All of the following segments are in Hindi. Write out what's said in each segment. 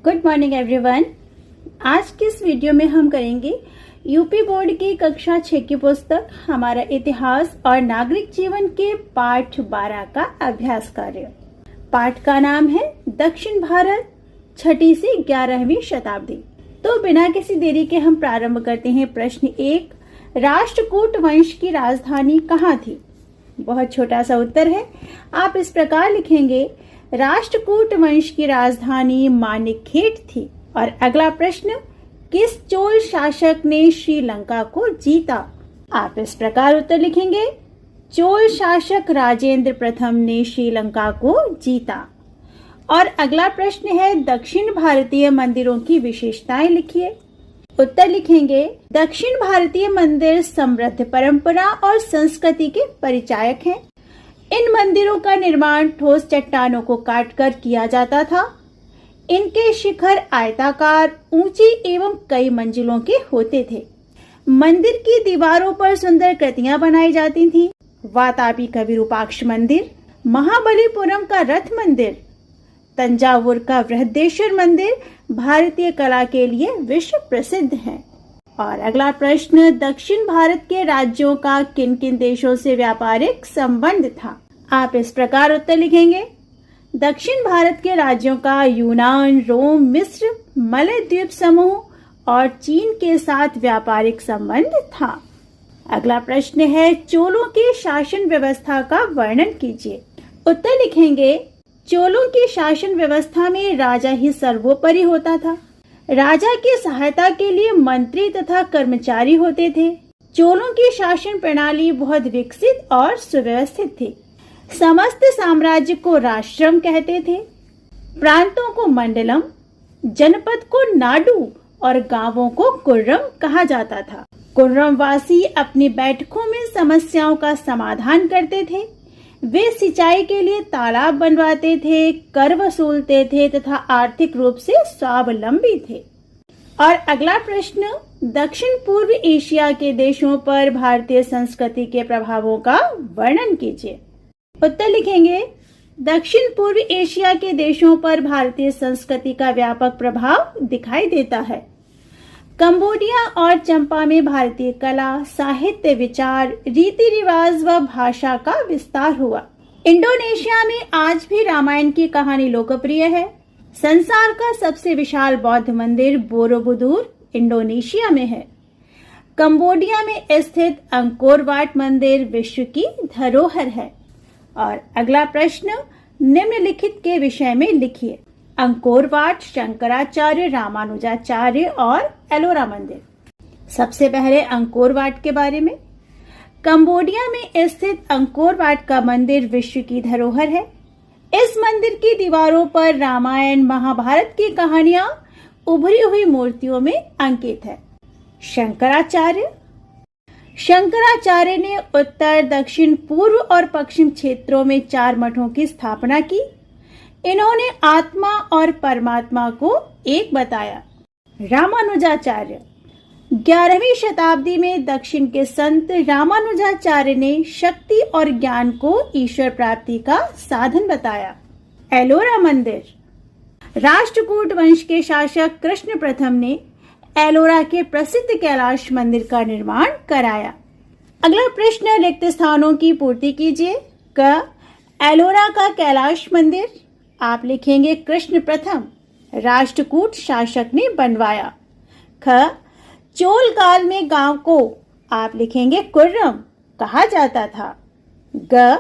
Good morning everyone. आज की इस वीडियो में हम करेंगे यूपी बोर्ड की कक्षा 6 की पुस्तक हमारा इतिहास और नागरिक जीवन के पाठ 12 का अभ्यास कार्य। पाठ का नाम है दक्षिण भारत 6वीं से 11वीं शताब्दी। तो बिना किसी देरी के हम प्रारंभ करते हैं। प्रश्न 1, राष्ट्रकूट वंश की राजधानी कहाँ थी? बहुत छोटा सा उत्तर है। आप इस प्रकार लिखेंगे, राष्ट्रकूट वंश की राजधानी मानिकखेट थी। और अगला प्रश्न, किस चोल शासक ने श्रीलंका को जीता? आप इस प्रकार उत्तर लिखेंगे, चोल शासक राजेंद्र प्रथम ने श्रीलंका को जीता। और अगला प्रश्न है, दक्षिण भारतीय मंदिरों की विशेषताएं लिखिए। उत्तर लिखेंगे, दक्षिण भारतीय मंदिर समृद्ध परंपरा और संस्कृति के परिचायक हैं। इन मंदिरों का निर्माण ठोस चट्टानों को काटकर किया जाता था। इनके शिखर आयताकार, ऊंचे एवं कई मंजिलों के होते थे। मंदिर की दीवारों पर सुंदर कृतियां बनाई जाती थीं। वातापी का विरूपाक्ष मंदिर, महाबलीपुरम का रथ मंदिर, तंजावुर का बृहदेश्वर मंदिर भारतीय कला के लिए विश्व प्रसिद्ध हैं। और अगला प्रश्न, दक्षिण भारत के राज्यों का किन किन देशों से व्यापारिक संबंध था? आप इस प्रकार उत्तर लिखेंगे, दक्षिण भारत के राज्यों का यूनान, रोम, मिस्र, मलय द्वीप समूह और चीन के साथ व्यापारिक संबंध था। अगला प्रश्न है, चोलों की शासन व्यवस्था का वर्णन कीजिए। उत्तर लिखेंगे, चोलों की शासन व्यवस्था में राजा ही सर्वोपरि होता था। राजा की सहायता के लिए मंत्री तथा कर्मचारी होते थे। चोलों की शासन प्रणाली बहुत विकसित और सुव्यवस्थित थी। समस्त साम्राज्य को राष्ट्रम कहते थे। प्रांतों को मंडलम, जनपद को नाडु और गांवों को कुर्रम कहा जाता था। कुर्रम वासी अपनी बैठकों में समस्याओं का समाधान करते थे। वे सिंचाई के लिए तालाब बनवाते थे, कर वसूलते थे तथा आर्थिक रूप से स्वावलंबी थे। और अगला प्रश्न, दक्षिण पूर्व एशिया के देशों पर भारतीय संस्कृति के प्रभावों का वर्णन कीजिए। उत्तर लिखेंगे, दक्षिण पूर्व एशिया के देशों पर भारतीय संस्कृति का व्यापक प्रभाव दिखाई देता है। कंबोडिया और चंपा में भारतीय कला, साहित्य, विचार, रीति रिवाज व भाषा का विस्तार हुआ। इंडोनेशिया में आज भी रामायण की कहानी लोकप्रिय है। संसार का सबसे विशाल बौद्ध मंदिर बोरोबुदुर इंडोनेशिया में है। कंबोडिया में स्थित अंकोर वाट मंदिर विश्व की धरोहर है। और अगला प्रश्न, निम्नलिखित के विषय में लिखिए। अंकोर वाट, शंकराचार्य, रामानुजाचार्य और एलोरा मंदिर। सबसे पहले अंकोर वाट के बारे में। कंबोडिया में स्थित अंकोर वाट का मंदिर विश्व की धरोहर है। इस मंदिर की दीवारों पर रामायण, महाभारत की कहानियां उभरी हुई मूर्तियों में अंकित है। शंकराचार्य ने उत्तर, दक्षिण, पूर्व और पश्चिम क्षेत्रों में 4 मठों की स्थापना की। इन्होंने आत्मा और परमात्मा को एक बताया। रामानुजाचार्य 11वीं शताब्दी में दक्षिण के संत रामानुजाचार्य ने शक्ति और ज्ञान को ईश्वर प्राप्ति का साधन बताया। एलोरा मंदिर, राष्ट्रकूट वंश के शासक कृष्ण प्रथम ने एलोरा के प्रसिद्ध कैलाश मंदिर का निर्माण कराया। अगला प्रश्न, रिक्त स्थानों की पूर्ति कीजिए। क, एलोरा का कैलाश मंदिर आप लिखेंगे कृष्ण प्रथम राष्ट्रकूट शासक ने बनवाया। ख, चोल काल में गांव को आप लिखेंगे कुर्रम कहा जाता था। ग,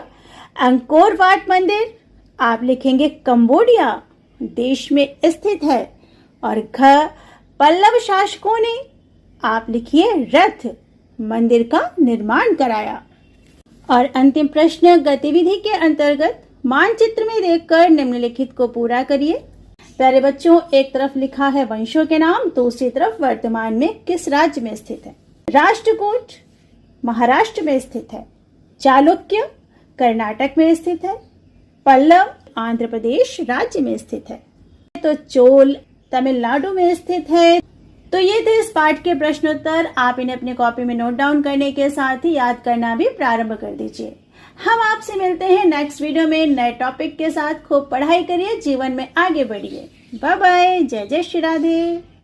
अंकोर वाट मंदिर आप लिखेंगे कंबोडिया देश में स्थित है। और घ, पल्लव शासकों ने आप लिखिए रथ मंदिर का निर्माण कराया। और अंतिम प्रश्न, गतिविधि के अंतर्गत मानचित्र में देखकर निम्नलिखित को पूरा करिए। प्यारे बच्चों, एक तरफ लिखा है वंशों के नाम, दूसरी तरफ वर्तमान में किस राज्य में स्थित है। राष्ट्रकूट महाराष्ट्र में स्थित है। चालुक्य कर्नाटक में स्थित है। पल्लव आंध्र प्रदेश राज्य में स्थित है। तो चोल तमिलनाडु में स्थित है। तो ये थे इस पाठ के प्रश्नोत्तर। आप इन्हें अपनी कॉपी में नोट डाउन करने के साथ ही याद करना भी प्रारंभ कर दीजिए। हम आपसे मिलते हैं नेक्स्ट वीडियो में नए टॉपिक के साथ। खूब पढ़ाई करिए, जीवन में आगे बढ़िए। Bye bye. जय जय श्री राधे।